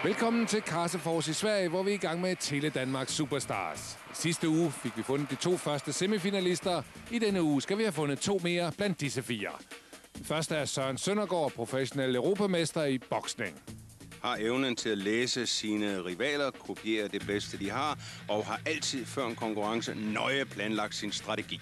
Velkommen til Karsefors i Sverige, hvor vi er i gang med Tele Danmarks Superstars. I sidste uge fik vi fundet de 2 første semifinalister. I denne uge skal vi have fundet 2 mere blandt disse 4. Den første er Søren Søndergaard, professionel europamester i boksning. Har evnen til at læse sine rivaler, kopiere det bedste, de har, og har altid før en konkurrence nøje planlagt sin strategi.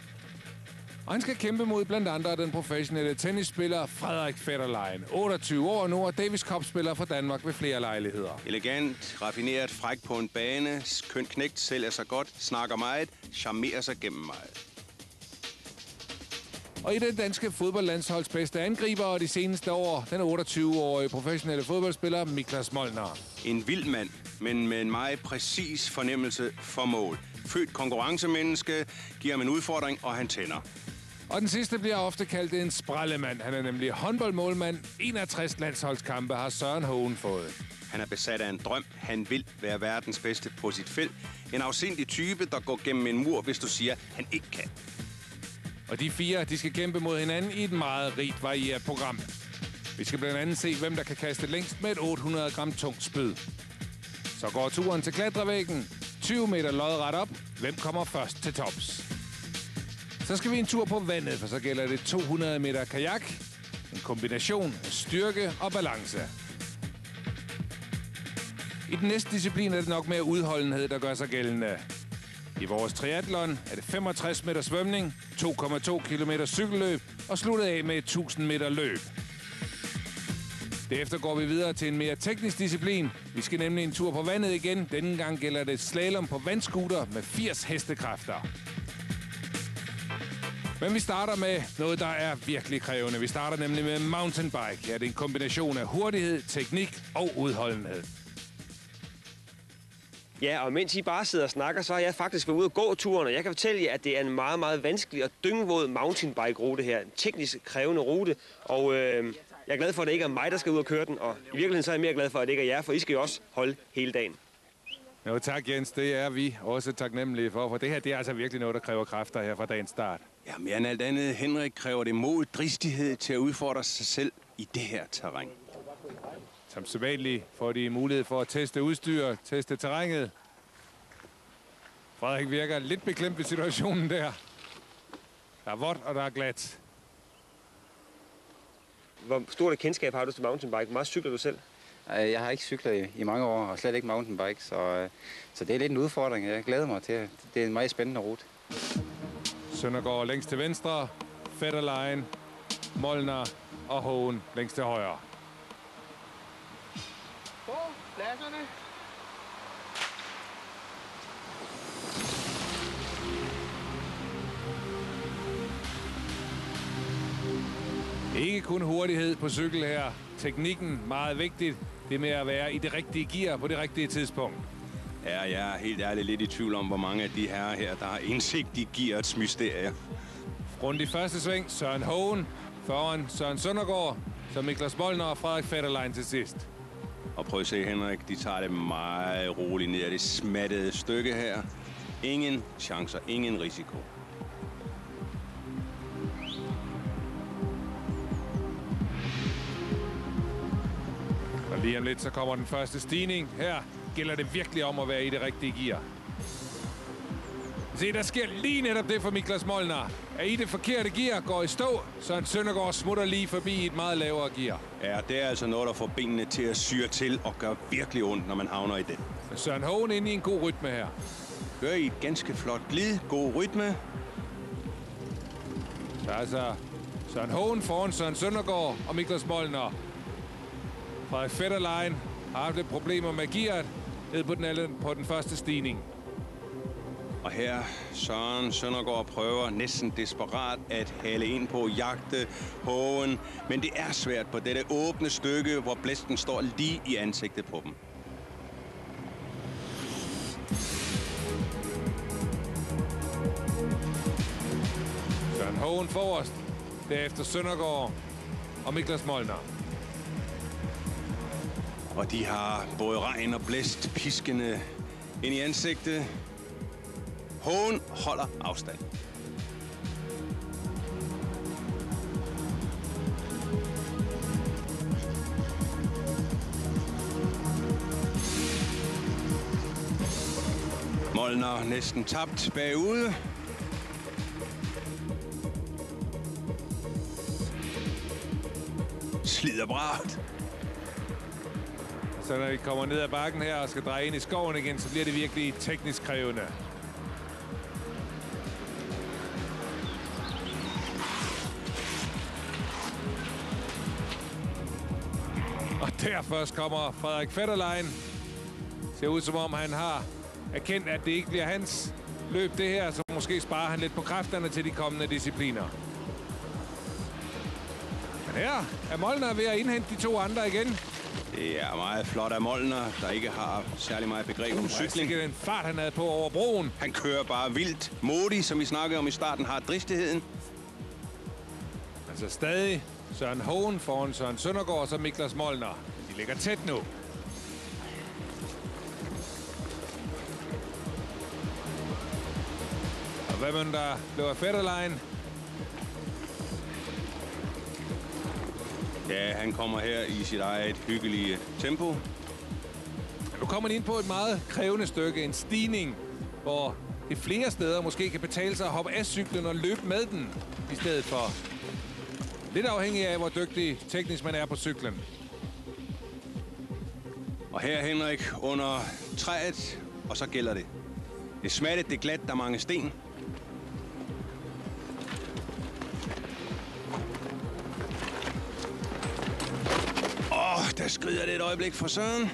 Og han skal kæmpe mod blandt andre den professionelle tennisspiller Frederik Fetterlein, 28 år nu, og Davis Cup-spiller for Danmark ved flere lejligheder. Elegant, raffineret, fræk på en bane, kønt knægt, sælger sig godt, snakker meget, charmerer sig gennem meget. Og i den danske fodboldlandsholds bedste angriber og de seneste år, den 28-årige professionelle fodboldspiller Miklas Molnar. En vild mand, men med en meget præcis fornemmelse for mål. Født konkurrencemenneske, giver ham en udfordring, og han tænder. Og den sidste bliver ofte kaldt en sprallemand. Han er nemlig håndboldmålmand. 61 landsholdskampe har Søren Hogen fået. Han er besat af en drøm. Han vil være verdens bedste på sit felt. En afsindig type, der går gennem en mur, hvis du siger, han ikke kan. Og de 4, de skal kæmpe mod hinanden i et meget rigt varieret program. Vi skal blandt andet se, hvem der kan kaste længst med et 800 gram tungt spyd. Så går turen til klatrevæggen. 20 meter lodret op. Hvem kommer først til tops? Så skal vi en tur på vandet, for så gælder det 200 meter kajak. En kombination af styrke og balance. I den næste disciplin er det nok mere udholdenhed, der gør sig gældende. I vores triathlon er det 65 meter svømning, 2,2 kilometer cykelløb og sluttet af med 1000 meter løb. Derefter går vi videre til en mere teknisk disciplin. Vi skal nemlig en tur på vandet igen. Denne gang gælder det slalom på vandscooter med 80 hestekræfter. Men vi starter med noget, der er virkelig krævende. Vi starter nemlig med mountainbike. Ja, det er en kombination af hurtighed, teknik og udholdenhed. Ja, og mens I bare sidder og snakker, så har jeg faktisk været ude og gå turen, og jeg kan fortælle jer, at det er en meget, meget vanskelig og dyngvåd mountainbike-rute her. En teknisk krævende rute, og jeg er glad for, at det ikke er mig, der skal ud og køre den, og i virkeligheden så er jeg mere glad for, at det ikke er jer, for I skal jo også holde hele dagen. Jo, tak Jens. Det er vi også taknemmelige for det her det er altså virkelig noget, der kræver kræfter her fra dagens start. Ja, mere end alt andet, Henrik, kræver det mod, dristighed til at udfordre sig selv i det her terræn. Som sædvanligt får de mulighed for at teste udstyr, teste terrænet. Frederik virker lidt beklemt ved situationen der. Der er vådt, og der er glat. Hvor stort et kendskab har du til mountainbike? Hvor meget cykler du selv? Jeg har ikke cyklet i mange år, og slet ikke mountainbike, så det er lidt en udfordring. Jeg glæder mig til. Det er en meget spændende rute. Søndergaard længst til venstre, Fetterlein, Molnar og Hogen længst til højre. På pladserne. Ikke kun hurtighed på cykel her. Teknikken meget vigtigt. Det med at være i det rigtige gear på det rigtige tidspunkt. Ja, jeg er helt ærligt lidt i tvivl om, hvor mange af de herrer her, der har indsigt i gearets mysterie. Rundt i første sving, Søren Hogen. Foran Søren Søndergaard. Så Miklas Molnar og Frederik Fetterlein til sidst. Og prøv at se, Henrik, de tager det meget roligt ned af det smattede stykke her. Ingen chancer, ingen risiko. Og lige om lidt, så kommer den første stigning. Her gælder det virkelig om at være i det rigtige gear. Se, der sker lige netop det for Miklas Molnar. Er i det forkerte gear, går i stå, så en Søndergaard smutter lige forbi et meget lavere gear. Ja, det er altså noget, der får benene til at syre til og gør virkelig ondt, når man havner i det. Søren Hogen inde i en god rytme her. Kører i et ganske flot glid, god rytme. Så altså Søren Hogen foran Søren Søndergaard og Miklas Molnar. Frederik Fetterlein har haft lidt problemer med gearet ned på den første stigning. Og her Søren Søndergaard prøver næsten desperat at hale ind på jagte Hogen. Men det er svært på dette åbne stykke, hvor blæsten står lige i ansigtet på dem. Søren Hogen forrest. Derefter Søndergaard og Miklas Molnar. Og de har både regn og blæst piskende ind i ansigtet. Hogen holder afstand. Molnar næsten tabt bagude. Slider brat. Så når vi kommer ned ad bakken her og skal dreje ind i skoven igen, så bliver det virkelig teknisk krævende. Og der først kommer Frederik Fetterlein. Ser ud som om han har erkendt, at det ikke bliver hans løb det her, så måske sparer han lidt på kræfterne til de kommende discipliner. Men her er Molnar ved at indhente de to andre igen. Det er meget flot af Molnar, der ikke har særlig meget begreb om cykling. Det er den fart, han havde på over broen. Han kører bare vildt. Modi, som vi snakkede om i starten, har dristigheden. Altså stadig Søren Hohen foran Søren Søndergaard og så Miklas Molnar. De ligger tæt nu. Og hvad man der løber Fetterlein? Ja, han kommer her i sit eget hyggelige tempo. Nu kommer han ind på et meget krævende stykke. En stigning, hvor det flere steder måske kan betale sig at hoppe af cyklen og løbe med den i stedet for. Lidt afhængig af, hvor dygtig teknisk man er på cyklen. Og her Henrik under træet, og så gælder det. Det er smattet, det er glat, der er mange sten. Der skrider det et øjeblik for Søren.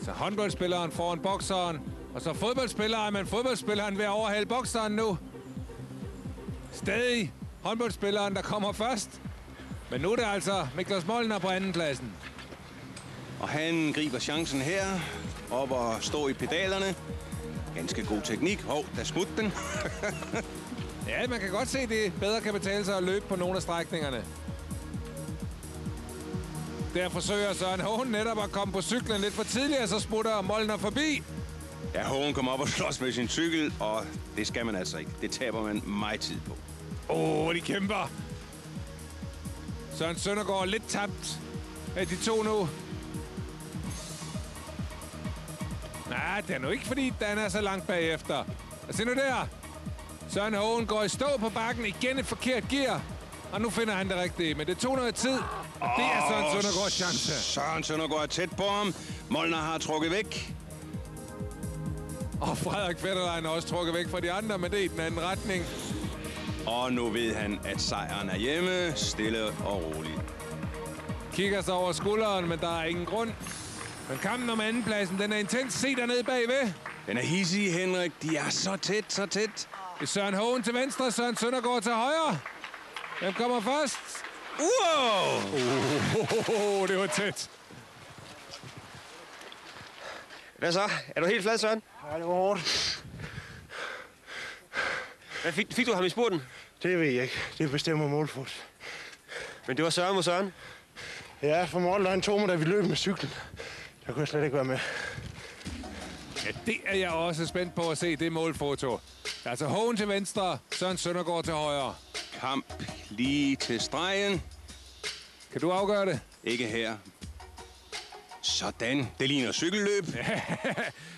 Så håndboldspilleren foran bokseren, og så fodboldspilleren, men fodboldspilleren vil overhale bokseren nu. Stadig håndboldspilleren, der kommer først. Men nu er det altså Miklas Molnar på andenpladsen. Og han griber chancen her, op og stå i pedalerne. Ganske god teknik. Hov, der smut den. Ja, man kan godt se, det bedre kan betale sig at løbe på nogle af strækningerne. Der forsøger Søren Hohen netop at komme på cyklen lidt for tidligere, så smutter Molnar forbi. Ja, Hohen kommer op og slås med sin cykel, og det skal man altså ikke. Det taber man meget tid på. De kæmper. Søren Søndergaard lidt tabt af de to nu. Nej, det er nu ikke, fordi Dan er så langt bagefter. Og se nu der. Søren Hohen går i stå på bakken. Igen et forkert gear. Og nu finder han det rigtige, men det tog noget tid. Og det er Søren Søndergaards chance. Søren Søndergaard er tæt på ham. Molnar har trukket væk. Og Frederik Fetterlein er også trukket væk fra de andre, men det er i den anden retning. Og nu ved han, at sejren er hjemme. Stille og roligt. Kigger sig over skulderen, men der er ingen grund. Men kampen om andenpladsen, den er intens. Se dernede bagved. Den er hissig, Henrik. De er så tæt, så tæt. Det er Søren Hohen til venstre, Søren Søndergaard til højre. Hvem kommer først? Wow! Det var tæt. Hvad så? Er du helt flad, Søren? Ja, det var hårdt. Hvad fik du ham i spurten? Det ved jeg ikke. Det bestemmer målfod. Men det var Søren mod Søren. Ja, for Molnar han tog mig, da vi løb med cyklen. Der kunne jeg slet ikke være med. Ja, det er jeg også spændt på at se, det målfoto. Altså Hohen til venstre, Søren Søndergaard til højre. Kamp lige til stregen. Kan du afgøre det? Ikke her. Sådan. Det ligner cykelløb.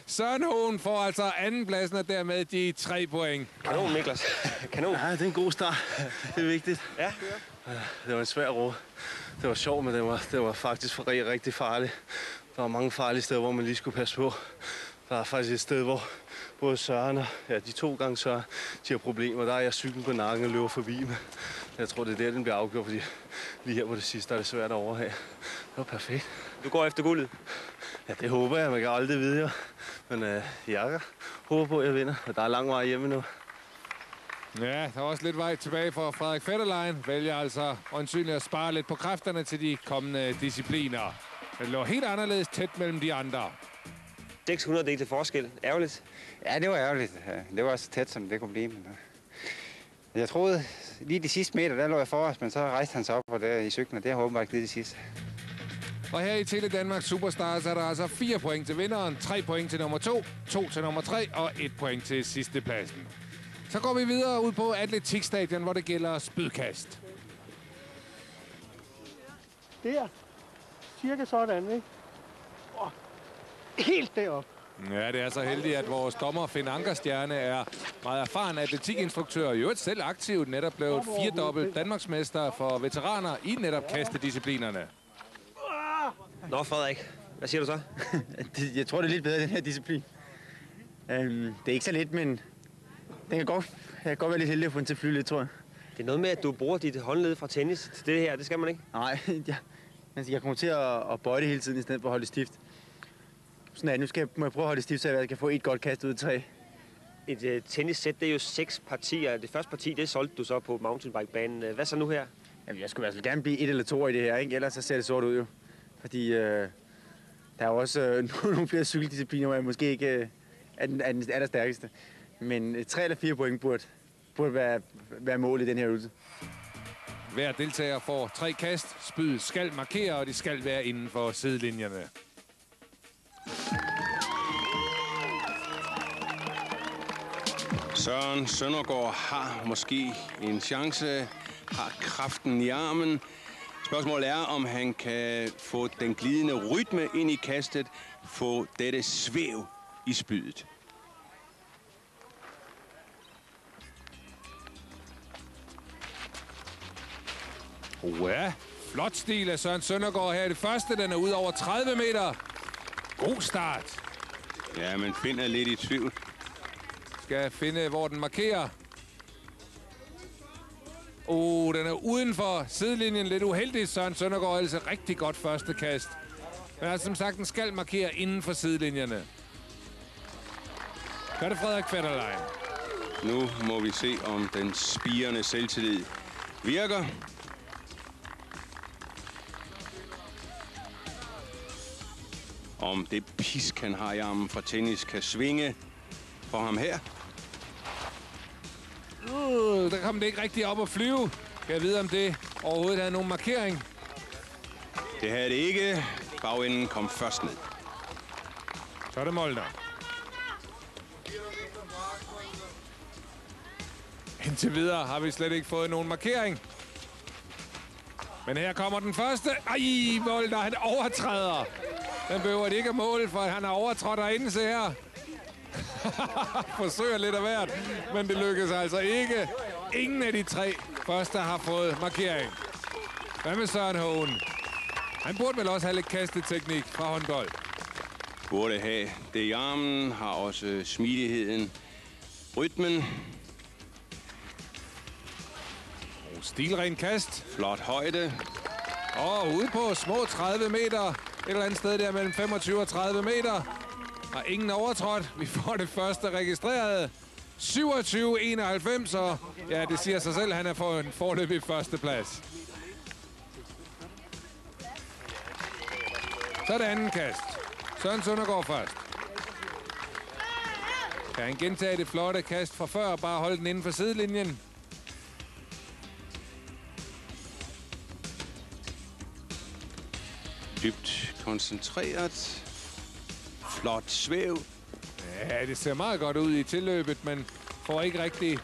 Søren Hohen får altså andenpladsen og dermed de 3 point. Kanon, Miklas. Kanon. Ja, det er en god start. Det er vigtigt. Ja. Det var en svær råd. Det var sjovt, men det var faktisk rigtig farligt. Der var mange farlige steder, hvor man lige skulle passe på. Der er faktisk et sted, hvor både Søren og de 2 gange Søren, de har problemer. Der er jeg cyklen på nakken og løber forbi mig. Jeg tror, det er der, den bliver afgjort, fordi lige her på det sidste, der er det svært at overhage. Det var perfekt. Du går efter guldet. Ja, det håber jeg. Man kan aldrig vide, jo. Men jeg håber på, at jeg vinder. Og der er lang vej hjemme nu. Ja, der er også lidt vej tilbage for Frederik Fetterlein. Vælger altså øjensynligt at spare lidt på kræfterne til de kommende discipliner. Det lå helt anderledes tæt mellem de andre. 600 del til forskel. Ærgerligt. Ja, det var ærgerligt. Det var så tæt, som det kunne blive. Men jeg troede, lige de sidste meter, der lå jeg for os, men så rejste han sig op og der i cyklen, og det har jeg åbenbart lige det sidste. Og her i Tele Danmark Superstars er der altså 4 point til vinderen, 3 point til nummer 2, 2 til nummer 3 og 1 point til sidste pladsen. Så går vi videre ud på Atletikstadion, hvor det gælder spydkast. Der. Cirka sådan, ikke? Helt derop. Ja, det er så heldigt, at vores dommer Finn Ankerstjerne er meget erfaren atletikinstruktør, og i øvrigt selv aktivt netop blevet 4-dobbelt Danmarksmester for veteraner i netop kastedisciplinerne. Nå, Frederik. Hvad siger du så? Jeg tror, det er lidt bedre, den her disciplin. Det er ikke så let, men jeg kan godt være lidt heldig at få den til at flyve lidt, tror jeg. Det er noget med, at du bruger dit håndled fra tennis til det her. Det skal man ikke? Nej, jeg kommer til at bøje det hele tiden, i stedet for at holde det stift. Sådan er det. Må jeg prøve at holde det stift, så jeg kan få et godt kast ud af 3. Et tennissæt, det er jo 6 partier. Det første parti, det solgte du så på mountainbikebanen. Hvad så nu her? Jamen, jeg skulle i hvert fald gerne blive 1 eller 2 i det her, ikke? Ellers så ser det sort ud jo. Fordi der er også nogle flere cykeldiscipliner, hvor jeg måske ikke er den allerstærkeste. Men 3 eller 4 point burde være mål i den her øvelse. Hver deltager får 3 kast. Spydet skal markere, og de skal være inden for sidelinjerne. Søren Søndergaard har måske en chance, har kraften i armen. Spørgsmålet er, om han kan få den glidende rytme ind i kastet, få dette svæv i spydet. Ja, flot stil af Søren Søndergaard her i det første. Den er ud over 30 meter. God start. Ja, men Finn er lidt i tvivl. Skal finde, hvor den markerer. Den er uden for sidelinjen. Lidt uheldigt, Søren Søndergaard. Altså rigtig godt første kast. Men altså, som sagt, den skal markere inden for sidelinjerne. Gør det Frederik Fetterlein. Nu må vi se, om den spirende selvtillid virker. Om det pisk, han har i armen fra tennis, kan svinge for ham her. Der kom det ikke rigtig op at flyve. Kan jeg vide, om det overhovedet havde nogen markering? Det havde det ikke. Bagenden kom først ned. Så er det Molnar. Indtil videre har vi slet ikke fået nogen markering. Men her kommer den første. Ej, Molnar, han overtræder. Den behøver det ikke at måle, for han har overtrådt derinde, se her. Forsøger lidt af hvert, men det lykkedes altså ikke. Ingen af de 3 første har fået markering. Hvad med Søren Hågen? Han burde vel også have lidt kasteteknik fra håndbold. Burde have det i armen, har også smidigheden, rytmen. Stilren kast. Flot højde. Og ude på små 30 meter. Et eller andet sted der mellem 25 og 30 meter. Har ingen overtrådt. Vi får det første registreret. 27-91, og ja, det siger sig selv, at han er på en foreløbig førsteplads. Så er det anden kast. Søren Søndergaard først. Kan han gentage det flotte kast fra før og bare holde den inden for sidelinjen? Dybt koncentreret. Flot svæv. Ja, det ser meget godt ud i tilløbet, men får ikke rigtig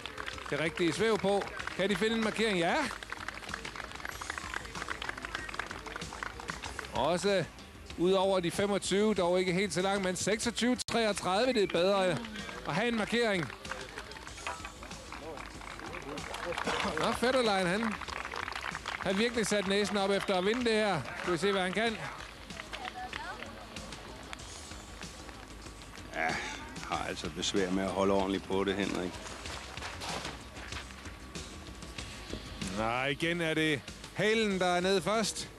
det rigtige svæv på. Kan de finde en markering? Ja. Også ud over de 25, dog ikke helt så langt, men 26-33, det er bedre at have en markering. Nå, Fetterlein, han har virkelig sat næsen op efter at vinde det her. Skal vi se, hvad han kan. Ja, har altså besvær med at holde ordentligt på det, Henrik. Nej, igen er det halen, der er nede først.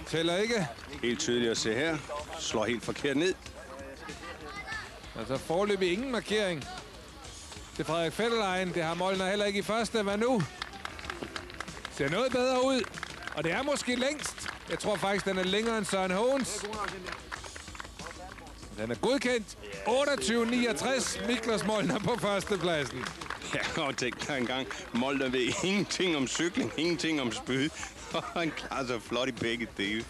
Tæller ikke. Helt tydeligt at se her. Slår helt forkert ned. Altså foreløbig ingen markering til Frederik Fetterlein. Det har Molnar heller ikke i første. Hvad nu? Ser noget bedre ud. Og det er måske længst. Jeg tror faktisk, den er længere end Søren Hågens. Den er godkendt. 28-69. Miklas Molnar på førstepladsen. Ja, og tænk dig engang. Molnar ved ingenting om cykling, ingenting om spyd. Og han klarer sig flot i begge dele.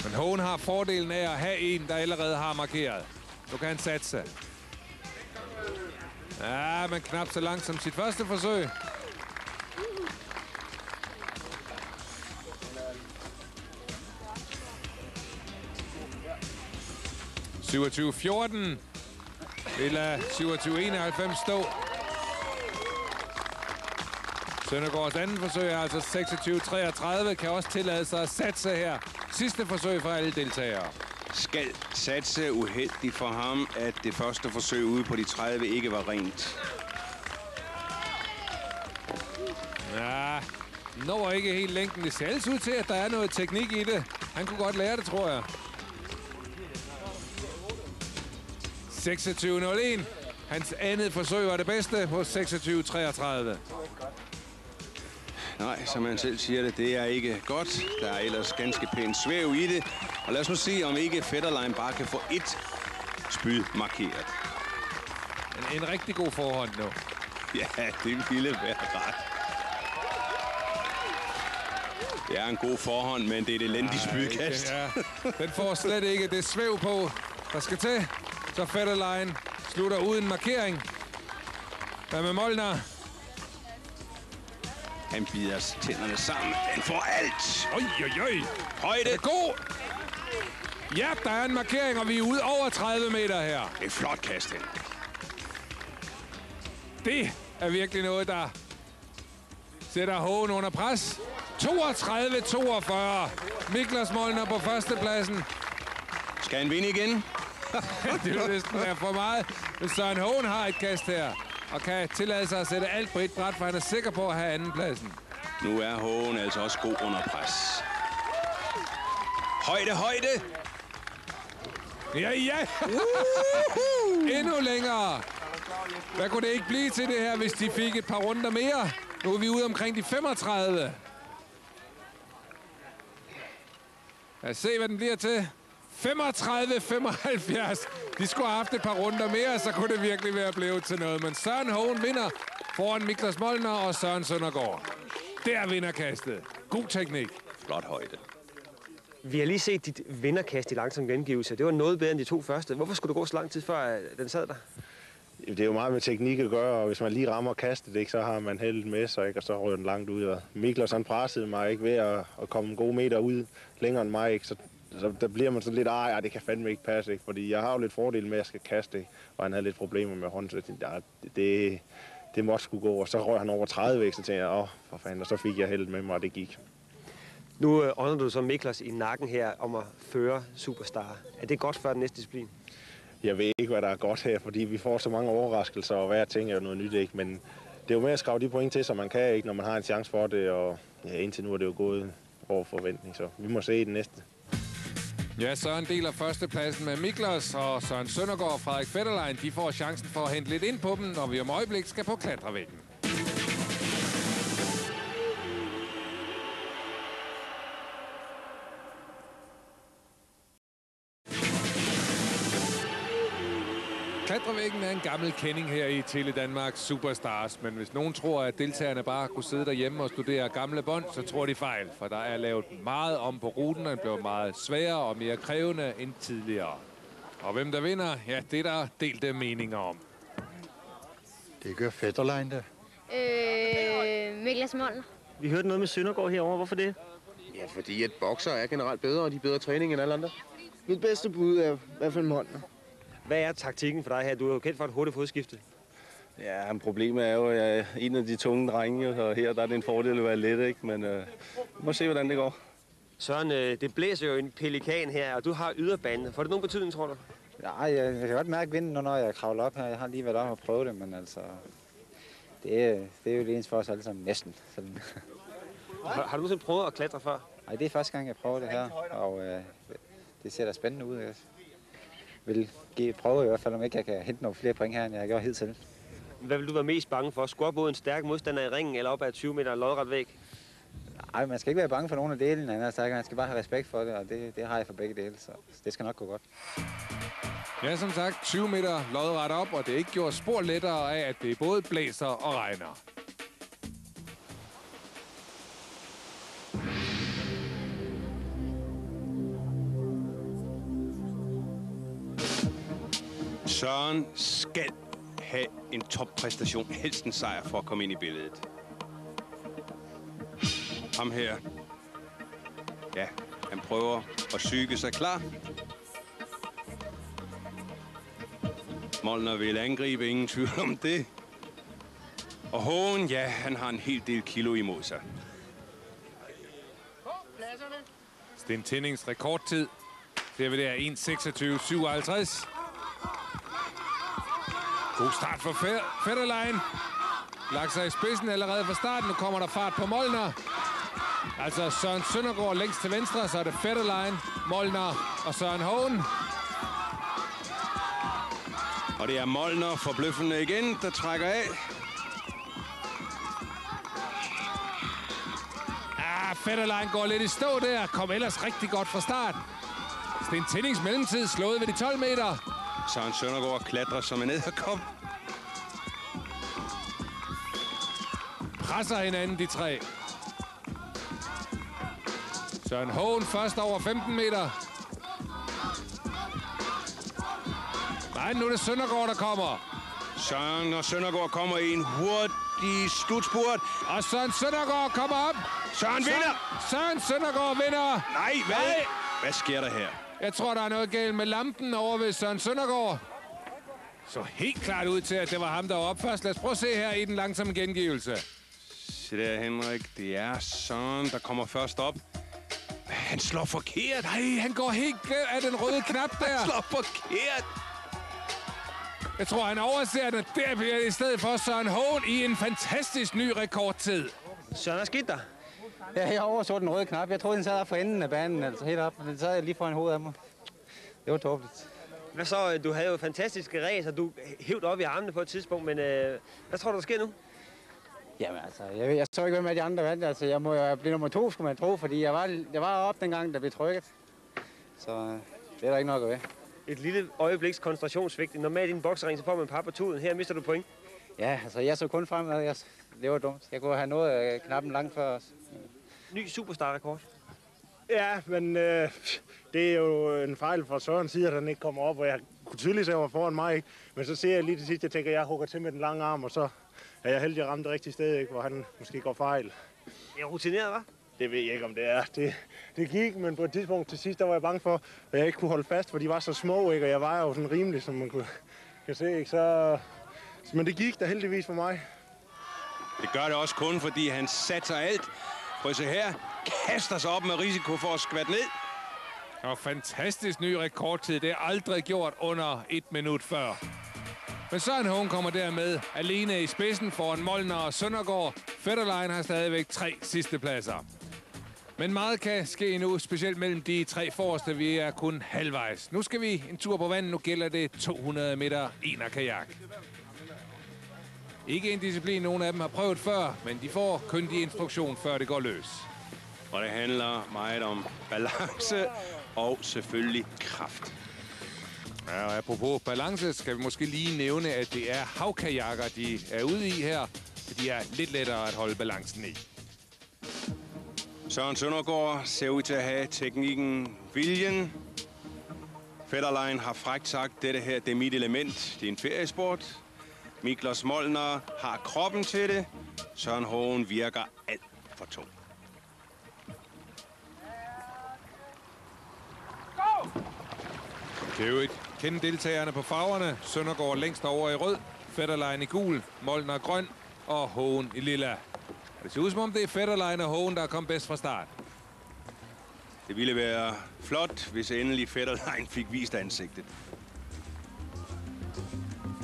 Men Hågen har fordelen af at have en, der allerede har markeret. Nu kan han satse. Ja, men knap så langt som sit første forsøg. 27-14. Vil lade 27-91 stå. Søndergaards anden forsøg er altså 26-33. Kan også tillade sig at satse her. Sidste forsøg for alle deltagere. Skal satse uheldigt for ham, at det første forsøg ude på de 30 ikke var rent. Ja, når ikke helt længden. Det ser altså ud til, at der er noget teknik i det. Han kunne godt lære det, tror jeg. 26-01. Hans andet forsøg var det bedste på 26-33. Nej, som han selv siger det er ikke godt. Der er ellers ganske pænt svæv i det. Og lad os nu se, om ikke Fetterlein bare kan få et spyd markeret. En rigtig god forhånd nu. Ja, det ville være ret. Det er en god forhånd, men det er et elendigt spydkast. Ja, den får slet ikke det svæv på, der skal til. Så Fetterlein slutter uden markering. Hvad med Molnar? Han bider tænderne sammen. Den får alt. Oj. Højde. Det er god. Ja, der er en markering, og vi er ude over 30 meter her. Et flot kast hen. Det er virkelig noget, der sætter Hågen under pres. 32-42. Niklas Molnar på førstepladsen. Skal han vinde igen? Det vil næsten være for meget, hvis Søren Hågen har et kast her. Og kan tillade sig at sætte alt på et bræt, for han er sikker på at have andenpladsen. Nu er Hågen altså også god under pres. Højde! Ja! Endnu længere. Hvad kunne det ikke blive til det her, hvis de fik et par runder mere? Nu er vi ude omkring de 35. Lad os se, hvad den bliver til. 35-75. De skulle have haft et par runder mere, så kunne det virkelig være blevet til noget. Men Søren Hågen vinder foran Niklas Molnar og Søren Søndergaard. Der vinder kastet. God teknik. Flot højde. Vi har lige set dit vinderkast i langsom gengivelse. Det var noget bedre end de to første. Hvorfor skulle det gå så lang tid, før den sad der? Det er jo meget med teknik at gøre, og hvis man lige rammer kastet, ikke, så har man heldet med sig, ikke, og så rører den langt ud. Og Miklas, han pressede mig ikke ved at komme en god meter ud længere end mig, ikke, så der bliver man sådan lidt, det kan fandme ikke passe, ikke, fordi jeg har jo lidt fordel med, at jeg skal kaste, ikke, og han havde lidt problemer med hånden, så det måtte skulle gå, og så røg han over 30 væk, så tænkte jeg, for fanden, og så fik jeg heldet med mig, og det gik. Nu ånder du så Miklas i nakken her om at føre Superstar. Er det godt for den næste disciplin? Jeg ved ikke, hvad der er godt her, fordi vi får så mange overraskelser, og hver ting er jo noget nyt, ikke, men det er jo med at skrave de point til, som man kan, ikke, når man har en chance for det, og ja, indtil nu er det jo gået over forventning, så vi må se i den næste. Ja, Søren deler førstepladsen med Miklas, og Søren Søndergaard og Frederik Fetterlein, de får chancen for at hente lidt ind på dem, når vi om øjeblik skal på klatrevæggen. Klatrevæggen er en gammel kending her i Tele Danmarks Superstars, men hvis nogen tror, at deltagerne bare kunne sidde derhjemme og studere gamle bånd, så tror de fejl, for der er lavet meget om på ruten, og den blev meget sværere og mere krævende end tidligere. Og hvem der vinder, ja, det er der delte meninger om. Det gør Fetterlein, det. Niklas Molnar. Vi hørte noget med Søndergaard herovre. Hvorfor det? Ja, fordi at bokser er generelt bedre, og de er bedre træning end alle andre. Mit bedste bud er i hvert fald Molnar. Hvad er taktikken for dig her? Du er jo kendt for et hurtigt fodskifte. Ja, problemet er jo, at jeg er en af de tunge drenge, og her der er det en fordel at være let, ikke? Men må se, hvordan det går. Søren, det blæser jo en pelikan her, og du har yderbanen. Får det nogen betydning, tror du? Ja, jeg kan godt mærke vinden, når jeg kravler op her. Jeg har lige været op og prøvet det, men altså... Det er jo det eneste for os alle sammen, næsten. Har du nogensinde prøvet at klatre før? Nej, det er første gang, jeg prøver det her, og det ser da spændende ud. Jeg vil prøve i hvert fald, om ikke jeg kan hente nogle flere point her, end jeg har gjort hidtil. Hvad vil du være mest bange for? Skulle op mod en stærk modstander i ringen, eller op ad 20 meter lodret væk? Nej, man skal ikke være bange for nogen af delene. Man skal bare have respekt for det, og det har jeg for begge dele, så det skal nok gå godt. Ja, som sagt, 20 meter lodret op, og det er ikke gjort spor lettere af, at det både blæser og regner. Søren skal have en toppræstation, helst en sejr for at komme ind i billedet. Ham her, ja, han prøver at psyke sig klar. Molnar vil angribe, ingen tvivl om det. Og Hågen, ja, han har en hel del kilo imod sig. Sten Tindings rekordtid. Det vil det er 1:26.57. God start for Fetterlein. Lagt sig i spidsen allerede fra starten. Nu kommer der fart på Molnar. Altså Søren Søndergaard længst til venstre, så er det Fetterlein, Molnar og Søren Hågen. Og det er Molnar forbløffende igen, der trækker af. Fetterlein går lidt i stå der. Kom ellers rigtig godt fra start. Sten Tindings mellemtid slået ved de 12 meter. Søren Søndergaard klatrer som en edderkop. Presser hinanden, de tre. Søren Hågen først over 15 meter. Nej, nu er det Søndergaard, der kommer. Søren og Søndergaard kommer i en hurtig slutspurt. Og Søren Søndergaard kommer op. Søren vinder! Søren Søndergaard vinder! Nej, hvad? Nej. Hvad sker der her? Jeg tror, der er noget galt med lampen over ved Søren Søndergaard. Så helt klart ud til, at det var ham, der var op først. Lad os prøve at se her i den langsomme gengivelse. Se der, Henrik. Det er Søren, der kommer først op. Han slår forkert. Nej, han går helt galt af den røde knap der. Han slår forkert. Jeg tror, han overser det. Der bliver det i stedet for Søren Hågen i en fantastisk ny rekordtid. Søren, hvad skete der? Ja, jeg overså den røde knap. Jeg troede, den sad op for enden af banen, altså helt op. Men den sad lige foran hovedet af mig. Det var tåbeligt. Hvad så? Du havde jo fantastiske ræs, og du hævde op i armene på et tidspunkt, men hvad tror du, der sker nu? Jamen altså, jeg så ikke, hvem af de andre vandt. Altså, jeg må jo blive nummer 2, skulle man tro, fordi jeg var oppe dengang, der blev trykket. Så det er der ikke noget at gøre ved. Et lille øjebliks koncentrationssvigt. Normalt i en boksering, så får man par på tuden. Her mister du point. Ja, altså jeg så kun fremad. Det var dumt. Jeg kunne have nået af knappen langt før os. Ny superstar-rekord. Ja, men det er jo en fejl fra Sørens side, at han ikke kommer op, og jeg kunne tydeligt se, at han var foran mig. Ikke? Men så ser jeg lige til sidst, jeg tænker, at jeg hugger til med den lange arm, og så er jeg heldig at ramme det rigtige sted, ikke? Hvor han måske går fejl. Det er rutineret, hva'? Det ved jeg ikke, om det er. Det gik, men på et tidspunkt til sidst, der var jeg bange for, at jeg ikke kunne holde fast, for de var så små, ikke? Og jeg var jo sådan rimelig, som man kan se. Ikke? Men det gik da heldigvis for mig. Det gør det også kun, fordi han satser alt. Prøv at se her. Kaster sig op med risiko for at skvatte ned. Og fantastisk ny rekordtid. Det er aldrig gjort under 1 minut før. Men Søren Hågen kommer dermed alene i spidsen foran Molnar og Søndergaard. Fetterlein har stadigvæk 3 sidste pladser. Men meget kan ske nu, specielt mellem de 3 forreste. Vi er kun halvvejs. Nu skal vi en tur på vandet. Nu gælder det 200 meter enerkajak. Ikke en disciplin, nogen af dem har prøvet før, men de får kyndig instruktion, før det går løs. Og det handler meget om balance og selvfølgelig kraft. Ja, og apropos balance, skal vi måske lige nævne, at det er havkajakker, de er ude i her. De er lidt lettere at holde balancen i. Søren Søndergaard ser ud til at have teknikken, viljen. Fetterlein har frækt sagt, dette her, det er mit element. Det er en feriesport. Miklos Molnar har kroppen til det. Søren Hågen virker alt for tung. Det er jo et kende deltagerne på farverne. Søndergaard længst over i rød, Fetterlein i gul, Molnar grøn og Hågen i lilla. Det ser ud som om det er Fetterlein og Hågen, der er kommet bedst fra start. Det ville være flot, hvis endelig Fetterlein fik vist ansigtet.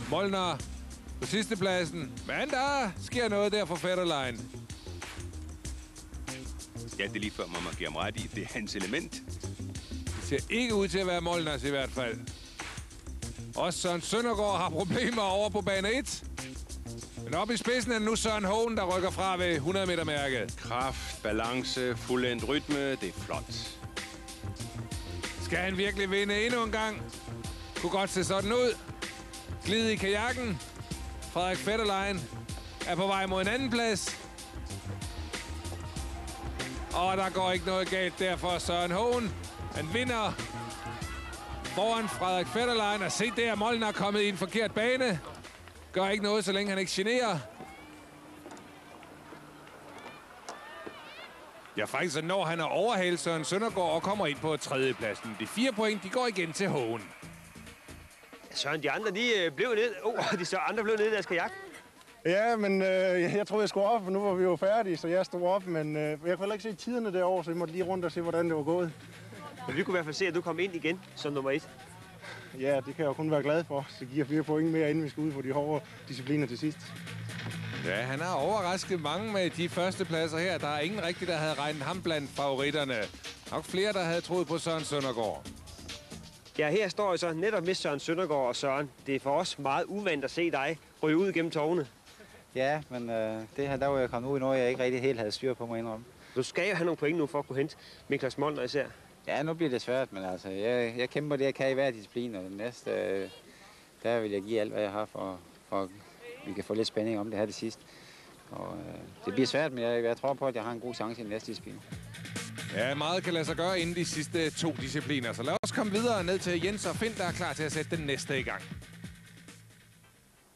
Molnar på sidste pladsen, men der sker noget der for Fetterlein. Ja, det er lige før, man må give ham ret i. Det er hans element. Det ser ikke ud til at være Molnars i hvert fald. Også Søren Søndergaard har problemer over på bane 1. Men oppe i spidsen er det nu Søren Hågen, der rykker fra ved 100 meter mærket. Kraft, balance, fuldendt rytme, det er flot. Skal han virkelig vinde endnu en gang? Kunne godt se sådan ud. Glid i kajakken. Frederik Fetterlein er på vej mod en anden plads. Og der går ikke noget galt der for Søren Hågen. Han vinder foran Frederik Fetterlein. Og se der, Molnar er kommet i en forkert bane. Gør ikke noget, så længe han ikke generer. Ja, faktisk så når han er overhalet Søren Søndergaard og kommer ind på 3. pladsen. De 4 point, de går igen til Hågen. Søren, de andre, de blev ned. De andre blev ned i deres kajak. Ja, men jeg troede, jeg skulle op, for nu var vi jo færdige, så jeg stod op, men jeg kunne heller ikke se tiderne derovre, så jeg måtte lige rundt og se, hvordan det var gået. Men vi kunne i hvert fald se, at du kom ind igen som nummer 1. Ja, det kan jeg jo kun være glad for. Så giver 4 point mere, inden vi skal ud på de hårde discipliner til sidst. Ja, han har overrasket mange med de første pladser her. Der er ingen rigtig, der havde regnet ham blandt favoritterne. Nok flere, der havde troet på Søren Søndergaard. Ja, her står jeg så netop med Søren Søndergaard og Søren. Det er for os meget uvandt at se dig ryge ud gennem tårne. Ja, men det her, der var jeg kommet ud i noget, jeg ikke rigtig helt havde styr på, må indrømme. Du skal jo have nogle point nu for at kunne hente Niklas Molnar især. Ja, nu bliver det svært, men altså, jeg kæmper det, jeg kan i hver disciplin, og den næste, der vil jeg give alt, hvad jeg har, for at vi kan få lidt spænding om det her det sidste. Og det bliver svært, men jeg tror på, at jeg har en god chance i den næste disciplin. Ja, meget kan lade sig gøre inden de sidste 2 discipliner, så lad os komme videre ned til Jens og Finn, der er klar til at sætte den næste i gang.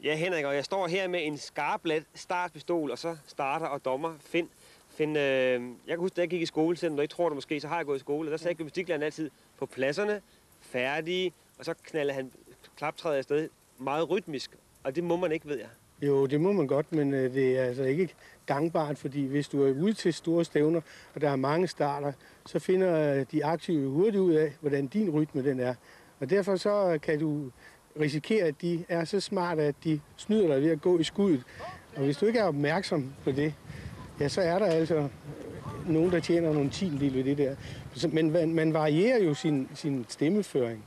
Ja, Henrik, og jeg står her med en skarplet startpistol, og så starter og dommer Finn. Finn, jeg kan huske, da jeg gik i skole, selvom du ikke tror det måske, så har jeg gået i skole, og der sagde gymnastiklæreren altid på pladserne, færdige, og så knalder han klaptræder afsted meget rytmisk, og det må man ikke, ved jeg. Jo, det må man godt, men det er altså ikke gangbart, fordi hvis du er ude til store stævner, og der er mange starter, så finder de aktive hurtigt ud af, hvordan din rytme den er. Og derfor så kan du risikere, at de er så smarte, at de snyder dig ved at gå i skuddet. Og hvis du ikke er opmærksom på det, ja, så er der altså nogen, der tjener nogle tiendedele ved det der. Men man varierer jo sin stemmeføring,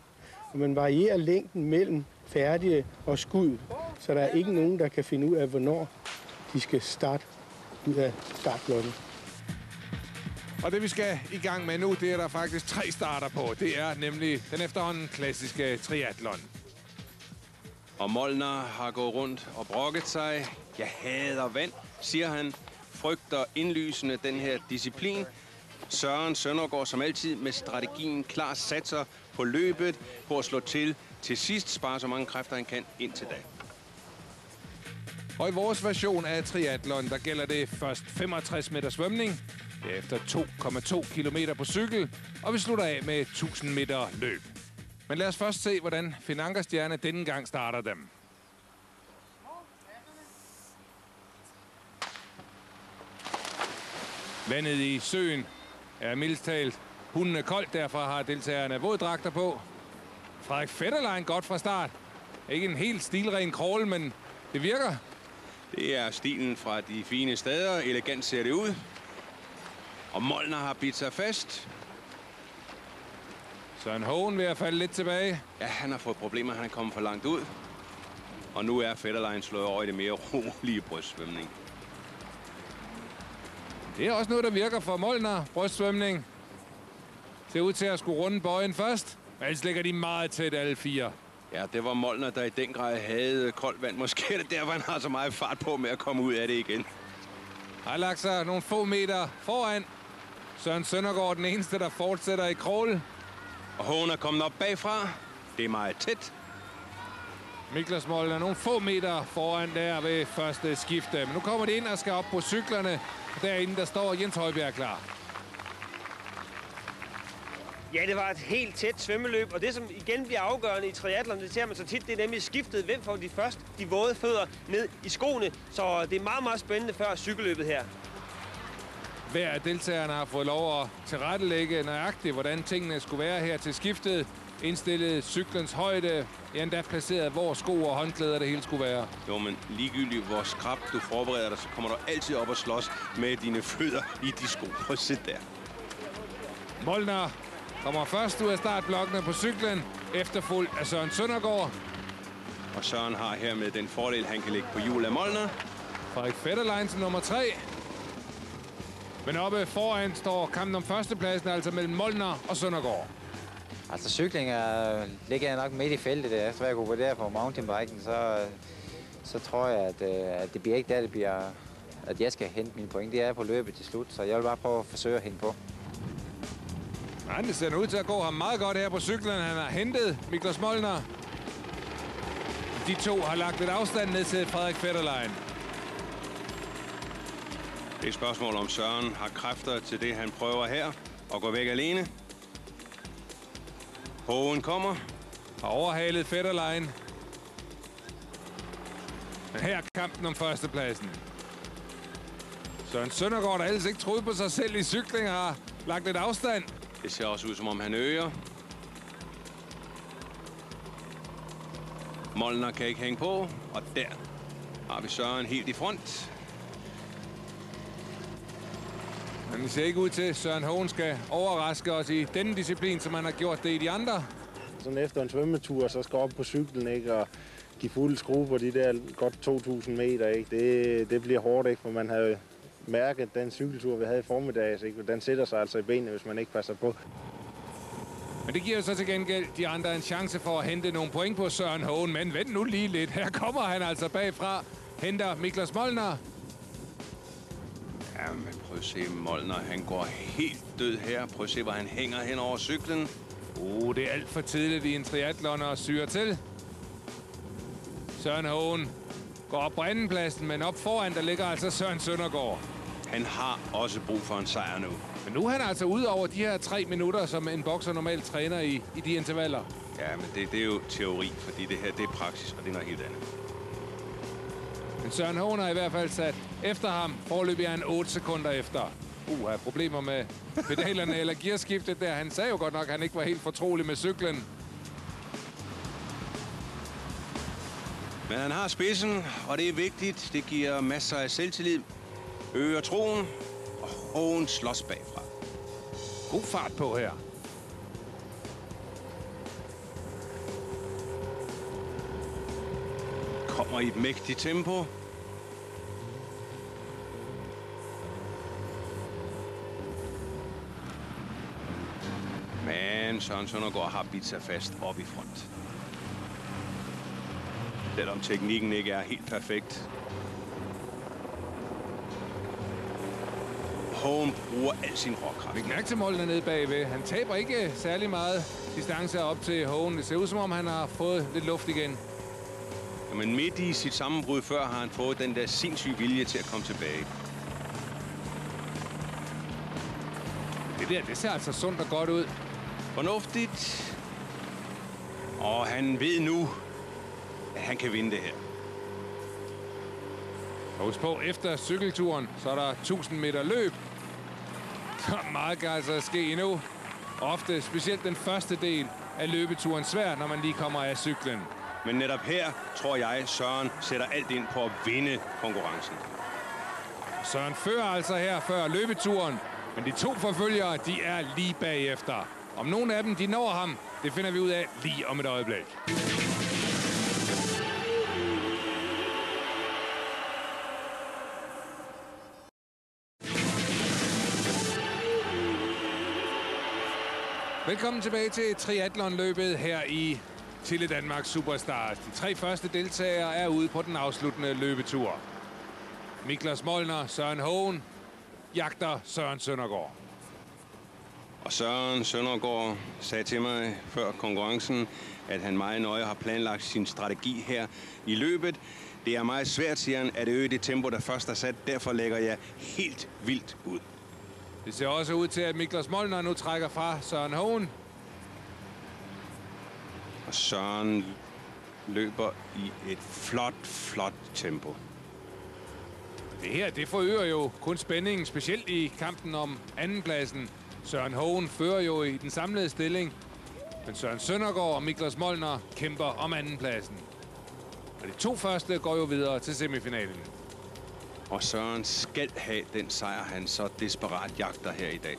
og man varierer længden mellem færdige og skud, så der er ikke nogen, der kan finde ud af, hvornår de skal starte ud af startblokken. Og det, vi skal i gang med nu, det er der faktisk 3 starter på. Det er nemlig den efterhånden klassiske triathlon. Og Molnar har gået rundt og brokket sig. Jeg hader vand, siger han. Frygter indlysende den her disciplin. Søren Søndergaard som altid med strategien klar satser på løbet, på at slå til sidst, spare så mange kræfter han kan indtil da. Og i vores version af triathlon, der gælder det først 65 meter svømning, derefter 2,2 kilometer på cykel, og vi slutter af med 1000 meter løb. Men lad os først se, hvordan Finn Ankerstjerne denne gang starter dem. Vandet i søen er mildest talt hundene koldt, derfor har deltagerne våddragter på. Frederik Fetterlein godt fra start. Ikke en helt stilren crawl, men det virker. Det er stilen fra de fine steder. Elegant ser det ud. Og Molnar har bidt sig fast. Søren Hohen ved at falde lidt tilbage. Ja, han har fået problemer. Han er kommet for langt ud. Og nu er Fetterlein slået over i det mere rolige brystsvømning. Det er også noget, der virker for Molnar. Brystsvømning. Ser ud til at skulle runde bøjen først. Men ellers ligger de meget tæt alle 4. Ja, det var Molnar, der i den grad havde koldt vand. Måske er det derfor, han har så meget fart på med at komme ud af det igen. Har lagt sig nogle få meter foran. Søren Søndergaard den eneste, der fortsætter i crawl. Og Hohen er kommet op bagfra. Det er meget tæt. Niklas Molnar nogle få meter foran der ved første skifte. Men nu kommer de ind og skal op på cyklerne. Derinde der står Jens Højbjerg klar. Ja, det var et helt tæt svømmeløb, og det, som igen bliver afgørende i triathlon, det ser man så tit, det er nemlig skiftet. Hvem får de først de våde fødder ned i skoene? Så det er meget, meget spændende før cykelløbet her. Hver af deltagerne har fået lov at tilrettelægge nøjagtigt, hvordan tingene skulle være her til skiftet. Indstillet cyklens højde, endda placeret, hvor sko og håndklæder det hele skulle være. Jo, men ligegyldigt hvor skrapt du forbereder dig, så kommer du altid op og slås med dine fødder i de sko. Prøv at sidde der. Molnar kommer først ud af startblokkene på cyklen, efterfulgt af Søren Søndergaard. Og Søren har hermed den fordel, han kan lægge på hjul af Molnar. Frederik Fetterlein til nummer 3. Men oppe foran står kampen om førstepladsen, altså mellem Molnar og Søndergaard. Altså cykling ligger jeg nok midt i feltet der. Så jeg kunne vurdere på mountainbiken, så tror jeg, at det bliver ikke der, det bliver, at jeg skal hente mine point. Det er på løbet til slut, så jeg vil bare prøve at forsøge at hente på. Ja, det ser ud til at gå ham meget godt her på cyklen. Han har hentet Niklas Molnar. De to har lagt lidt afstand ned til Frederik Fetterlein. Det er et spørgsmål om Søren har kræfter til det, han prøver her. Og gå væk alene. Hohen kommer. Har overhalet Fetterlein. Men her er kampen om førstepladsen. Søren Søndergaard, der ellers ikke troede på sig selv i cykling, har lagt lidt afstand. Det ser også ud, som om han øger. Molnar kan ikke hænge på, og der har vi Søren helt i front. Men det ser ikke ud til, at Søren Hogen skal overraske os i denne disciplin, som han har gjort det i de andre. Sådan efter en svømmetur, så skal op på cyklen, ikke, og give fuld skrue på de der godt 2.000 meter, ikke. Det bliver hårdt, ikke, for man havde mærket den cykeltur, vi havde i formiddags, ikke, den sætter sig altså i benene, hvis man ikke passer på. Men det giver så til gengæld de andre en chance for at hente nogle point på Søren Hogen. Men vent nu lige lidt. Her kommer han altså bagfra. Henter Miklas Molnar. Ja, men prøv at se Molnar. Han går helt død her. Prøv at se, hvor han hænger hen over cyklen. Det er alt for tidligt i en triathlon at syre til. Søren Hogen går op på andenpladsen, men op foran, der ligger altså Søren Søndergaard. Han har også brug for en sejr nu. Men nu er han altså ude over de her 3 minutter, som en bokser normalt træner i de intervaller. Ja, men det er jo teori, fordi det her det er praksis, og det er noget helt andet. Men Søren Hogen har i hvert fald sat efter ham. Foreløbig er han 8 sekunder efter. Har problemer med pedalerne eller gearskiftet der. Han sagde jo godt nok, at han ikke var helt fortrolig med cyklen. Men han har spidsen, og det er vigtigt. Det giver masser af selvtillid. Øger troen, og Hogen slås bagfra. God fart på her. Kommer i et mægtigt tempo. Men Søren Søndergaard har bidt sig fast op i front. Selvom teknikken ikke er helt perfekt. Hogen bruger al sin råkraft. Vi kan mærke til Molnar nede bagved. Han taber ikke særlig meget distance op til Hogen. Det ser ud som om, han har fået lidt luft igen. Men midt i sit sammenbrud før har han fået den der sindssyge vilje til at komme tilbage. Det ser altså sundt og godt ud. Fornuftigt. Og han ved nu, at han kan vinde det her. Og husk på, efter cykelturen, så er der 1000 meter løb. Så meget kan altså ske endnu. Ofte, specielt den første del af løbeturen, svær, når man lige kommer af cyklen. Men netop her, tror jeg, Søren sætter alt ind på at vinde konkurrencen. Søren fører altså her før løbeturen, men de 2 forfølgere, de er lige bagefter. Om nogle af dem, de når ham, det finder vi ud af lige om et øjeblik. Velkommen tilbage til triathlonløbet her i Tele Danmark Superstars. De 3 første deltagere er ude på den afsluttende løbetur. Miklas Molnar, Søren Hogen, jagter Søren Søndergaard. Og Søren Søndergaard sagde til mig før konkurrencen, at han meget nøje har planlagt sin strategi her i løbet. Det er meget svært, siger han, at øge det tempo, der først er sat. Derfor lægger jeg helt vildt ud. Det ser også ud til, at Miklas Molnar nu trækker fra Søren Hogen. Og Søren løber i et flot tempo. Det her, det forøger jo kun spændingen, specielt i kampen om andenpladsen. Søren Hogen fører jo i den samlede stilling, men Søren Søndergaard og Miklas Molnar kæmper om andenpladsen. Og de 2 første går jo videre til semifinalen. Og Søren skal have den sejr, han så desperat jagter her i dag.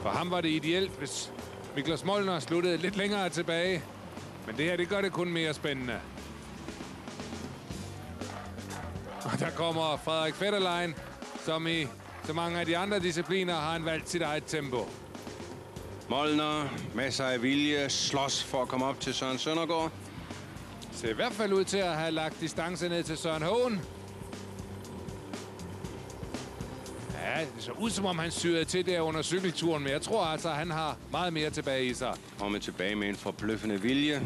For ham var det ideelt, hvis Miklas Molnar sluttede lidt længere tilbage. Men det her, det gør det kun mere spændende. Og der kommer Frederik Fetterlein, som i så mange af de andre discipliner har han valgt sit eget tempo. Molnar, masser af vilje, slås for at komme op til Søren Søndergaard. Ser i hvert fald ud til at have lagt distance ned til Søren Hogen. Ja, det så ud som om han syrede til der under cykelturen, men jeg tror altså, at han har meget mere tilbage i sig. Kommer tilbage med en forbløffende vilje.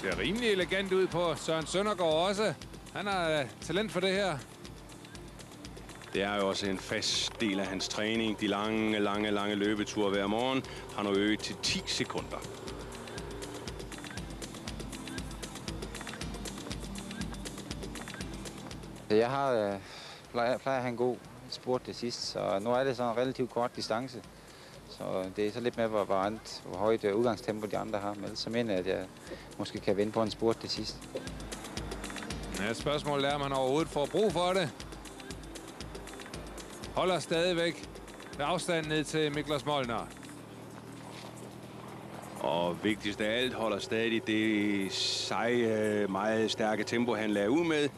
Ser rimelig elegant ud på Søren Søndergaard også. Han har talent for det her. Det er jo også en fast del af hans træning. De lange løbeture hver morgen har nu øget til 10 sekunder. Jeg har plejer at have en god spurt til sidst, så nu er det sådan en relativt kort distance. Så det er så lidt med, hvor højt udgangstempo de andre har. Men så mener jeg, at jeg måske kan vinde på en spurt til sidst. Ja, spørgsmålet er, om man overhovedet får brug for det. Holder stadigvæk afstand ned til Miklas Molnar. Og vigtigst af alt holder stadig det seje, meget stærke tempo, han lader ud med.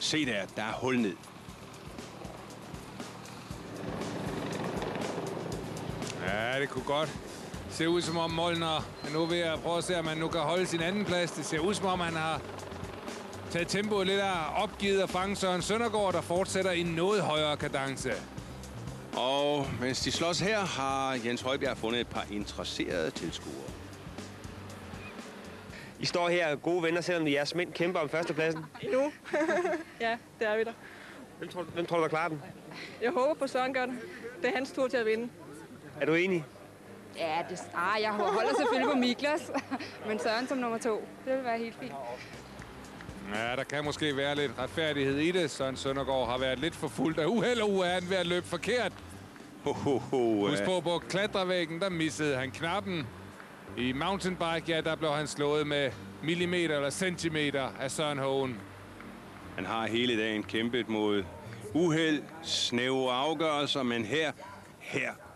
Se der er hul ned. Ja, det kunne godt se ud som om Molnar nu vil jeg prøve at se, om han nu kan holde sin anden plads. Det ser ud som om han har taget tempoet lidt af opgivet at fange Søren Søndergaard, der fortsætter i noget højere kadence. Og mens de slås her, har Jens Højbjerg fundet et par interesserede tilskuere. I står her gode venner, selvom jeres mænd kæmper om førstepladsen. Nu? Ja, det er vi der. Hvem tror du, der klarer den? Jeg håber på Søren gør det. Det er hans tur til at vinde. Er du enig? Ja, jeg holder selvfølgelig på Miklas, men Søren som nummer 2. Det vil være helt fint. Ja, der kan måske være lidt retfærdighed i det. Søren Søndergaard har været lidt for fuldt af uheld, og han ved at løbe forkert. Husk på klatrevæggen, der missede han knappen. I mountainbike, ja, der blev han slået med millimeter eller centimeter af Søren Hogen. Han har hele dagen kæmpet mod uheld, snævre afgørelser, men her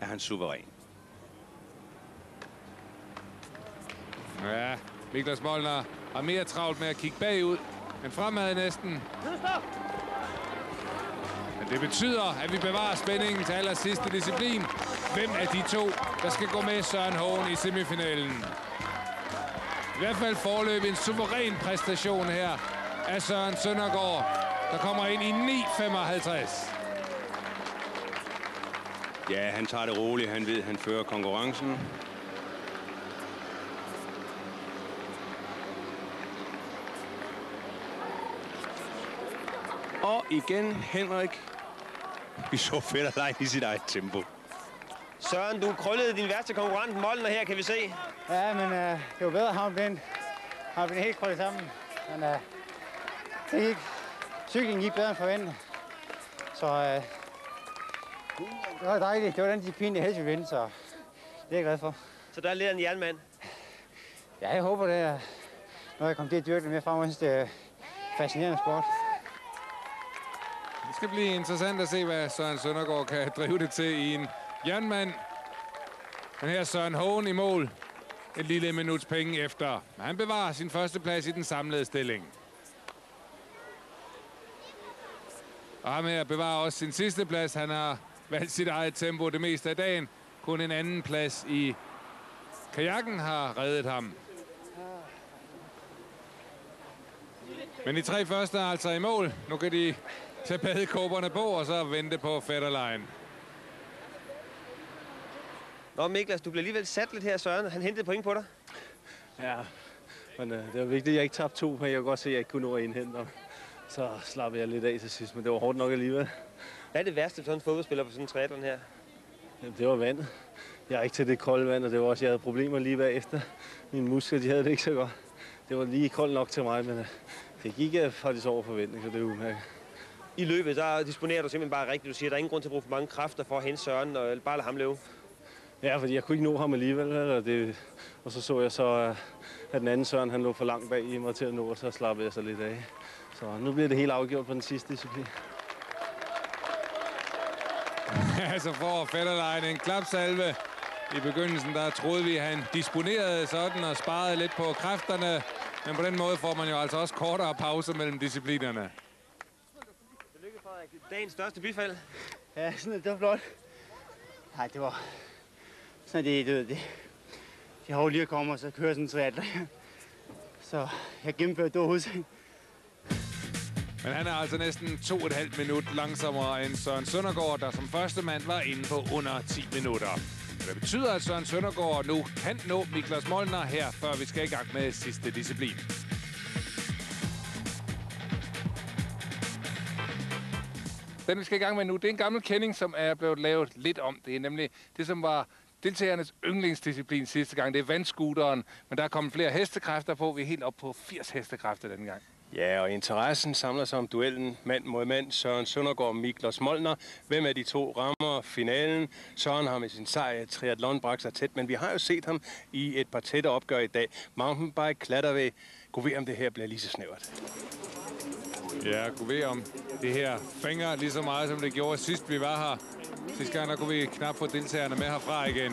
er han suveræn. Ja, Miklas Molnar har mere travlt med at kigge bagud, men fremad næsten. Men det betyder, at vi bevarer spændingen til allersidste disciplin. Hvem af de to, der skal gå med Søren Hogen i semifinalen? I hvert fald forløb en suveræn præstation her af Søren Søndergaard, der kommer ind i 9.55. Ja, han tager det roligt. Han ved, han fører konkurrencen. Og igen, Henrik. Vi så Fetterlein i sit eget tempo. Søren, du krøllede din værste konkurrent, Molnar, her kan vi se. Ja, men det var bedre, han blev helt krøllet sammen. Men cyklingen gik bedre end forventet. Så det var dejligt. Det var den disciplin, jeg helst ville vinde, så det er jeg glad for. Så der er lidt en jernmand? Ja, jeg håber det. Når jeg kommer til at dyrke det mere fremover, synes det er fascinerende sport. Det skal blive interessant at se, hvad Søren Søndergaard kan drive det til i en jernmand. Men her er Søren Hogen i mål. Et lille minuts penge efter. Men han bevarer sin første plads i den samlede stilling. Og ham her bevarer også sin sidste plads. Han har valgt sit eget tempo det meste af dagen. Kun en anden plads i kajakken har reddet ham. Men de 3 første er altså i mål. Nu kan de tage badekåberne på og så vente på Fetterlein. Nå, Miklas, du bliver alligevel sat lidt her, Søren. Han hentede point på dig. Ja, men det var vigtigt, at jeg ikke tabte 2, men jeg kunne godt se, at jeg ikke kunne nå at indhente ham. Så slappede jeg lidt af til sidst, men det var hårdt nok alligevel. Hvad er det værste for sådan en fodboldspiller på sådan en triathlon her? Jamen, det var vandet. Jeg er ikke til det kolde vand, og det var også, jeg havde problemer lige bagefter. Mine muskler, de havde det ikke så godt. Det var lige koldt nok til mig, men det gik faktisk over forventning, så det er umærket. I løbet, der disponerer du simpelthen bare rigtigt. Du siger, at der er ingen grund til at bruge for mange kræfter for at hente Søren, og bare lade ham løbe. Ja, fordi jeg kunne ikke nå ham alligevel, og så jeg så, at den anden Søren, han lå for langt bag i mig til at nå, og så slappede jeg så lidt af. Så nu bliver det helt afgjort på den sidste disciplin. Ja, så får Fetterlein en klapsalve. I begyndelsen, der troede vi, at han disponerede sådan og sparede lidt på kræfterne. Men på den måde får man jo altså også kortere pauser mellem disciplinerne. Tillykke, Frederik. Dagens største bifald. Ja, sådan det var flot. Nej, det var sådan det har jo lige at komme, og så kører sådan en triathlon. Så jeg gennemførte det overhovedet. Men han er altså næsten 2,5 minut langsommere end Søren Søndergaard, der som første mand var inde på under 10 minutter. Det betyder, at Søren Søndergaard nu kan nå Miklas Molnar her, før vi skal i gang med sidste disciplin. Den, vi skal i gang med nu, det er en gammel kending, som er blevet lavet lidt om. Det er nemlig det, som var deltagernes yndlingsdisciplin sidste gang. Det er vandscooteren, men der er kommet flere hestekræfter på. Vi er helt op på 80 hestekræfter denne gang. Ja, og interessen samler sig om duellen mand mod mand. Søren Søndergaard og Miklos Molnar. Hvem af de to rammer finalen? Søren har med sin sejr triathlon bragt sig tæt, men vi har jo set ham i et par tætte opgør i dag. Mountainbike, klattervæg. Gå ved, om det her bliver lige så snævert. Ja, gå ved, om det her fænger lige så meget, som det gjorde sidst vi var her. Sidste gang, der kunne vi knap få deltagerne med herfra igen.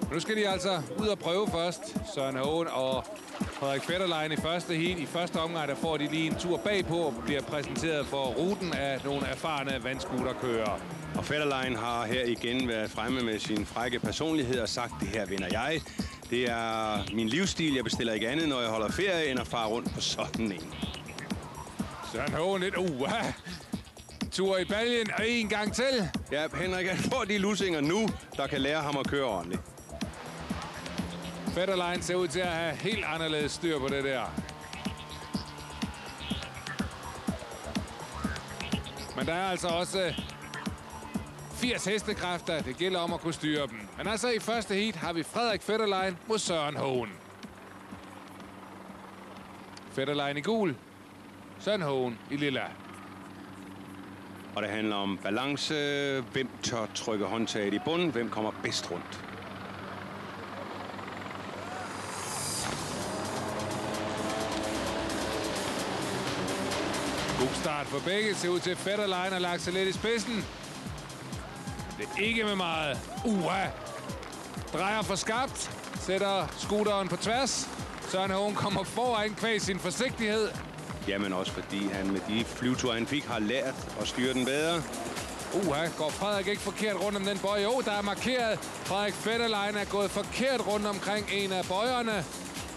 Men nu skal de altså ud og prøve først. Søren Hågen og Frederik Fetterlein i første heat. I første omgang, der får de lige en tur bagpå og bliver præsenteret for ruten af nogle erfarne vandscooterkørere. Og Fetterlein har her igen været fremme med sin frække personlighed og sagt, det her vinder jeg. Det er min livsstil. Jeg bestiller ikke andet, når jeg holder ferie, end at fare rundt på sådan en. Søren Hågen lidt tur i baljen, og en gang til. Ja, Henrik, han får de lussinger nu, der kan lære ham at køre ordentligt. Fetterlein ser ud til at have helt anderledes styr på det der. Men der er altså også 80 hestekræfter. Det gælder om at kunne styre dem. Men altså i første heat har vi Frederik Fetterlein mod Søren Hågen. Fetterlein i gul. Søren Hågen i lilla. Og det handler om balance. Hvem tør trykke håndtaget i bunden? Hvem kommer bedst rundt? God start for begge. Ser ud til, at Fetterlein har lagt sig lidt i spidsen. Det er ikke med meget. Drejer for skarpt. Sætter scooteren på tværs. Søren Hågen kommer foran kvæg sin forsigtighed. Jamen også fordi han med de flyveture, han fik, har lært at styre den bedre. Går Frederik ikke forkert rundt om den bøje? Jo, der er markeret. Frederik Fetterlein er gået forkert rundt omkring en af bøjerne.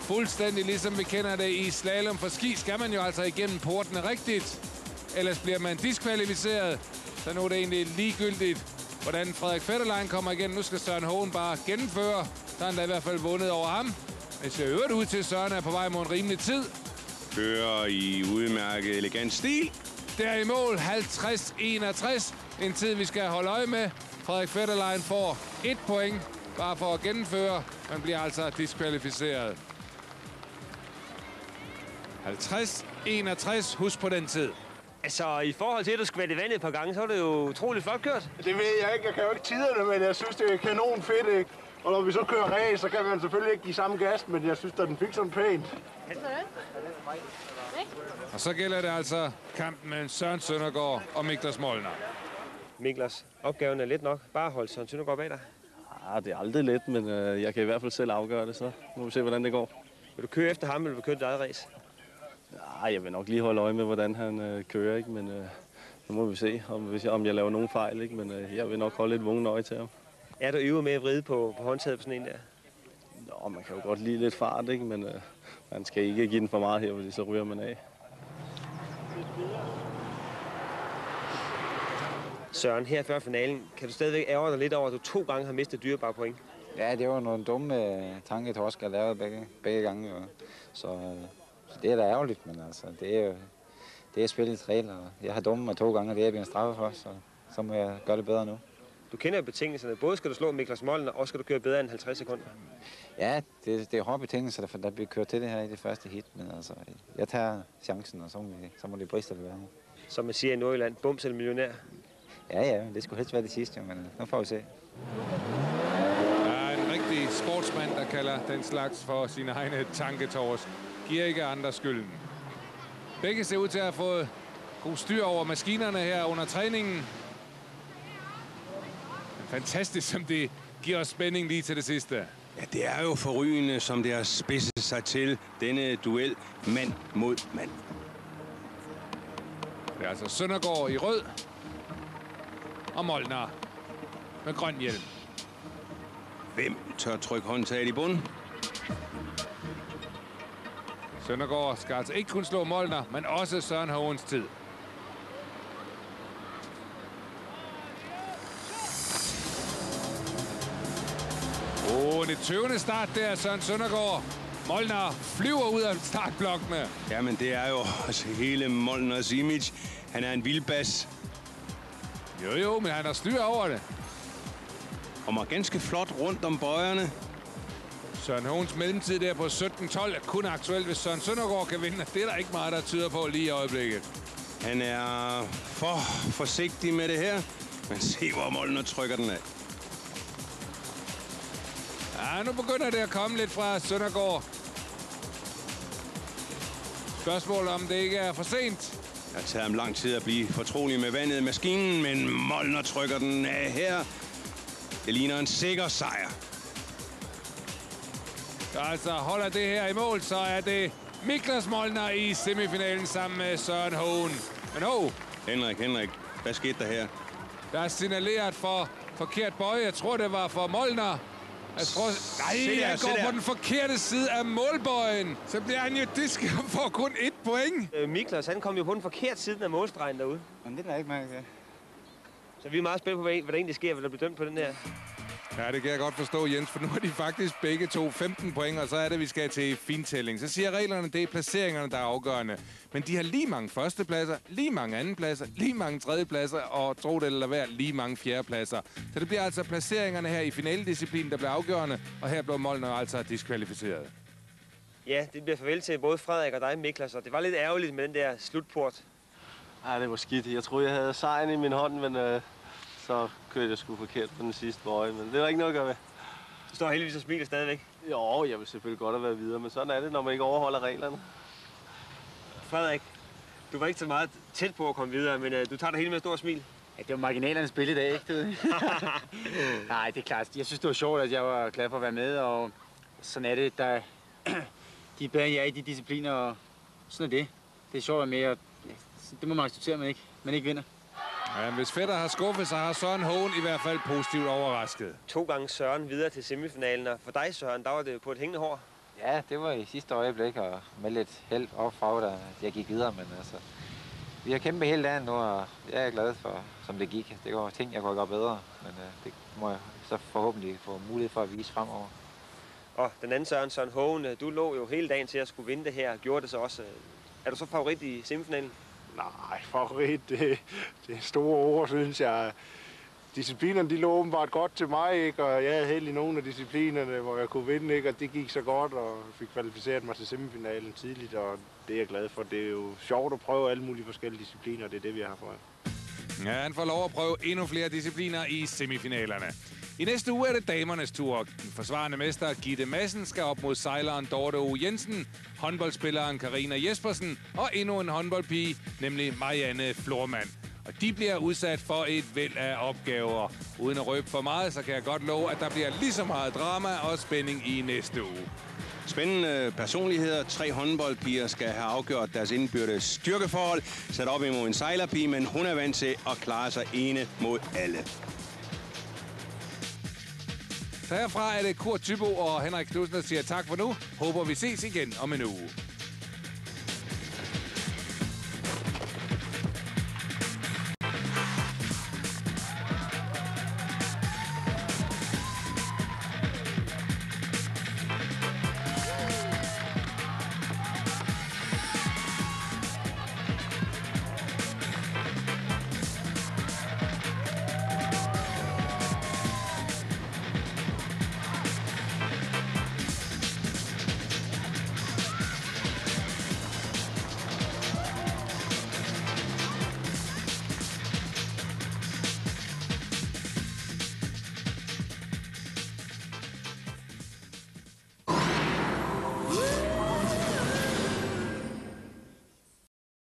Fuldstændig ligesom vi kender det i slalom for ski, skal man jo altså igennem portene rigtigt. Ellers bliver man diskvalificeret. Så nu er det egentlig ligegyldigt, hvordan Frederik Fetterlein kommer igen. Nu skal Søren Hågen bare gennemføre. Der er han da i hvert fald vundet over ham. Det ser øvrigt ud til, at Søren er på vej mod en rimelig tid. Kører i udmærket elegant stil. Der i mål 50-61. En tid, vi skal holde øje med. Frederik Fetterlein får 1 point bare for at gennemføre. Man bliver altså diskvalificeret. 50-61. Husk på den tid. Altså, i forhold til, at du skal være i vandet et par gange, så er det jo utroligt flot kørt. Det ved jeg ikke. Jeg kan jo ikke tiderne, men jeg synes, det er kanon fedt, ikke? Og når vi så kører race, så kan man selvfølgelig ikke give samme gas, men jeg synes, at den fik sådan pænt. Og så gælder det altså kampen mellem Søren Søndergaard og Miklos Molnar. Miklos, opgaven er let nok. Bare hold Søren Søndergaard bag dig. Det er aldrig let, men jeg kan i hvert fald selv afgøre det, så må vi se, hvordan det går. Vil du køre efter ham, eller vil du køre dit eget race? Jeg vil nok lige holde øje med, hvordan han kører, ikke? Men nu må vi se, om jeg laver nogen fejl, ikke? Men jeg vil nok holde et vågen øje til ham. Er du øvet med at vride på håndtaget på sådan en der? Man kan jo godt lide lidt fart, ikke? Men man skal ikke give den for meget her, fordi så ryger man af. Søren, her før finalen, kan du stadigvæk ærge dig lidt over, at du 2 gange har mistet dyrebare point? Ja, det var nogle dumme tanketorsk, jeg lavede begge gange. Jo. Så det er da ærgerligt, men altså, det er spillets regler. Jeg har dummet mig 2 gange, og det er jeg blevet straffet for, så må jeg gøre det bedre nu. Du kender jo betingelserne. Både skal du slå Miklos Molnar, og skal du køre bedre end 50 sekunder. Ja, det er hårde betingelser, der bliver kørt til det her i det første hit. Men altså, jeg tager chancen, og så må det briste det være. Som man siger i Nordjylland, bums eller millionær. Ja, det skulle helst være det sidste, men nu får vi se. Der er en rigtig sportsmand, der kalder den slags for sine egne tanketors. Giver ikke andre skylden. Begge ser ud til at have fået god styr over maskinerne her under træningen. Fantastisk, som det giver os spænding lige til det sidste. Ja, det er jo forrygende, som det har spidset sig til denne duel mand mod mand. Det er altså Søndergaard i rød og Molnar med grøn hjelm. Hvem tør trykke håndtaget i bunden? Søndergaard skal altså ikke kun slå Molnar, men også Søren Hågens tid. Det tøvende start der, Søren Søndergaard. Molnar flyver ud af startblokkene. Jamen, det er jo også hele Molnars image. Han er en vildbas. Jo, men han har styr over det. Kommer ganske flot rundt om bøjerne. Søren Hogens mellemtid der på 17-12 er kun aktuelt, hvis Søren Søndergaard kan vinde. Det er der ikke meget, der tyder på lige i øjeblikket. Han er for forsigtig med det her. Men se, hvor Molnar trykker den af. Ja, nu begynder det at komme lidt fra Søndergaard. Spørgsmålet om det ikke er for sent. Det har taget ham lang tid at blive fortrolig med vandet i maskinen, men Molnar trykker den af her. Det ligner en sikker sejr. Altså, holder det her i mål, så er det Miklas Molnar i semifinalen sammen med Søren Hogen. Men Henrik, hvad skete der her? Der er signaleret for forkert bøje. Jeg tror, det var for Molnar. Han går på den forkerte side af målbøjen. Så bliver han jo disket og får kun 1 point. Miklas, han kom jo på den forkerte side af målstregen derude. Men det er ikke mærke til. Så vi er meget spændt på, hvad der egentlig sker, hvad der bliver dømt på den her. Ja, det kan jeg godt forstå, Jens, for nu er de faktisk begge to 15 point, og så er det, vi skal til fintælling. Så siger reglerne, det er placeringerne, der er afgørende. Men de har lige mange førstepladser, lige mange andenpladser, lige mange tredjepladser, og tro det eller være, lige mange fjerdepladser. Så det bliver altså placeringerne her i finaledisciplinen, der bliver afgørende, og her blev Molnar altså diskvalificeret. Ja, det bliver farvel til både Frederik og dig, Miklas, og det var lidt ærgerligt med den der slutport. Ej, det var skidt. Jeg troede, jeg havde sejren i min hånd, men så kørte jeg sgu forkert på den sidste bøje, men det var ikke noget at gøre ved. Du står heldigvis og smiler stadigvæk. Jo, jeg vil selvfølgelig godt have været videre, men sådan er det, når man ikke overholder reglerne. Frederik, du var ikke så meget tæt på at komme videre, men du tager det hele med et stort smil. Ja, det var marginalernes spil i dag, ikke? Nej, det er klart. Jeg synes, det var sjovt, at jeg var glad for at være med, og sådan er det. De er bedre end jeg i de discipliner, og sådan er det. Det er sjovt at være med, og det må man acceptere, man ikke vinder. Ja, hvis Fætter har skuffet, så har Søren Hogen i hvert fald positivt overrasket. 2 gange Søren videre til semifinalen, og for dig, Søren, der var det på et hængende hår. Ja, det var i sidste øjeblik, og med lidt held opfra, da jeg gik videre, men altså... Vi har kæmpet hele dagen nu, og jeg er glad for, som det gik. Det var ting, jeg kunne gøre bedre, men det må jeg så forhåbentlig få mulighed for at vise fremover. Og den anden Søren Hogen, du lå jo hele dagen til at skulle vinde det her, gjorde det så også. Er du så favorit i semifinalen? Nej, favorit, det er store ord, synes jeg. Disciplinerne, de lå åbenbart godt til mig, ikke? Og jeg havde held i nogle af disciplinerne, hvor jeg kunne vinde, ikke? Og det gik så godt, og fik kvalificeret mig til semifinalen tidligt, og det er jeg glad for. Det er jo sjovt at prøve alle mulige forskellige discipliner, og det er det, vi har for. Ja, han får lov at prøve endnu flere discipliner i semifinalerne. I næste uge er det damernes tur. Den forsvarende mester Gitte Madsen skal op mod sejleren Dorte O. Jensen, håndboldspilleren Karina Jespersen og endnu en håndboldpige, nemlig Marianne Florman. Og de bliver udsat for et væld af opgaver. Uden at røbe for meget, så kan jeg godt love, at der bliver lige så meget drama og spænding i næste uge. Spændende personligheder. 3 håndboldpiger skal have afgjort deres indbyrdes styrkeforhold. Sat op imod en sejlerpige, men hun er vant til at klare sig ene mod alle. Så herfra er det Kurt Thybo og Henrik Knudsen, der siger tak for nu. Håber vi ses igen om en uge.